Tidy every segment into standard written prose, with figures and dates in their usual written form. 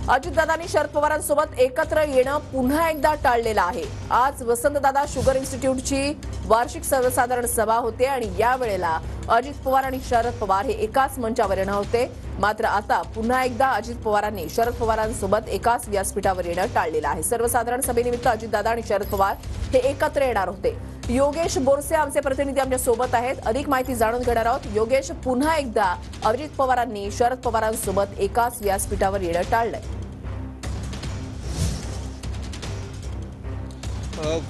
अजितदादांनी शरद पवारांसोबत एकत्र येणं पुन्हा एकदा टाळलेलं आहे। आज वसंतदादा शुगर इन्स्टिट्यूटची वार्षिक सर्वसाधारण सभा होते आणि या वेळेला अजित पवार आणि शरद पवार हे एकाच मंचावर येणार होते। मात्र आता पुन्हा एकदा अजित पवारांनी शरद पवारांसोबत एकाच व्यासपीठावर येणं टाळलेलं आहे। सर्वसाधारण सभेनिमित्त अजितदादा आणि शरद पवार हे एकत्र येणार होते। योगेश बोरसे आमचे प्रतिनिधी आमच्या सोबत आहेत, अधिक माहिती जाणून घेणार आहोत। योगेश, पुन्हा एकदा अजित पवारांनी शरद पवारांसोबत एकाच व्यासपीठावर येणं टाळलंय।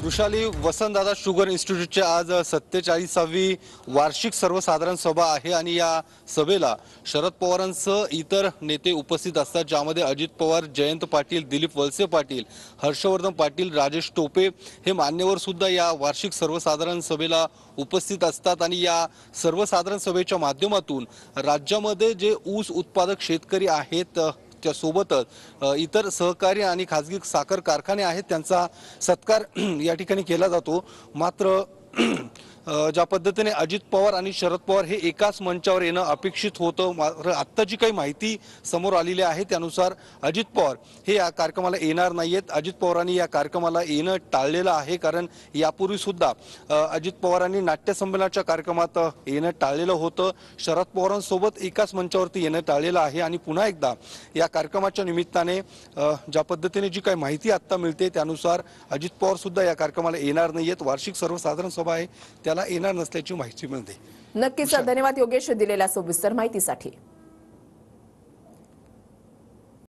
वृषाली, वसंतदादा शुगर इन्स्टिट्यूटची आज 47वी वार्षिक सर्वसाधारण सभा आहे आणि या सभेला शरद पवारांसह इतर नेते उपस्थित असतात, ज्यामध्ये अजित पवार, जयंत पाटील, दिलीप वळसे पाटील, हर्षवर्धन पाटील, राजेश टोपे हे मान्यवर सुद्धा या वार्षिक सर्वसाधारण सभेला उपस्थित असतात। आणि या सर्वसाधारण सभेच्या माध्यमातून राज्यामध्ये जे ऊस उत्पादक शेतकरी आहेत त्यासोबतच इतर सहकारी आणि खाजगी साखर कारखाने आहेत त्यांचा सत्कार या ठिकाणी केला जातो। मात्र ज्या पद्धतीने अजित पवार आणि शरद पवार हे एकाच मंचावर येणं अपेक्षित होतं, मात्र आता जी काही माहिती समोर आलेली आहे त्यानुसार अजित पवार हे या कार्यक्रमाला येणार नाहीयेत। अजित पवारांनी या कार्यक्रमाला येणं टाळलेलं आहे, कारण यापूर्वी सुद्धा अजित पवारांनी नाट्यसंमेलनाच्या कार्यक्रमात येणं टाळलेलं होतं। शरद पवारांसोबत एकाच मंचावरती येणं टाळलेलं आहे आणि पुन्हा एकदा या कार्यक्रमाच्या निमित्ताने ज्या पद्धतीने जी काही माहिती आता मिळते त्यानुसार अजित पवार सुद्धा या कार्यक्रमाला येणार नाहीयेत। वार्षिक सर्वसाधारण सभा आहे त्याला येणार नसल्याची माहिती मिळते। नक्कीच धन्यवाद योगेश दिलेल्या सविस्तर माहितीसाठी।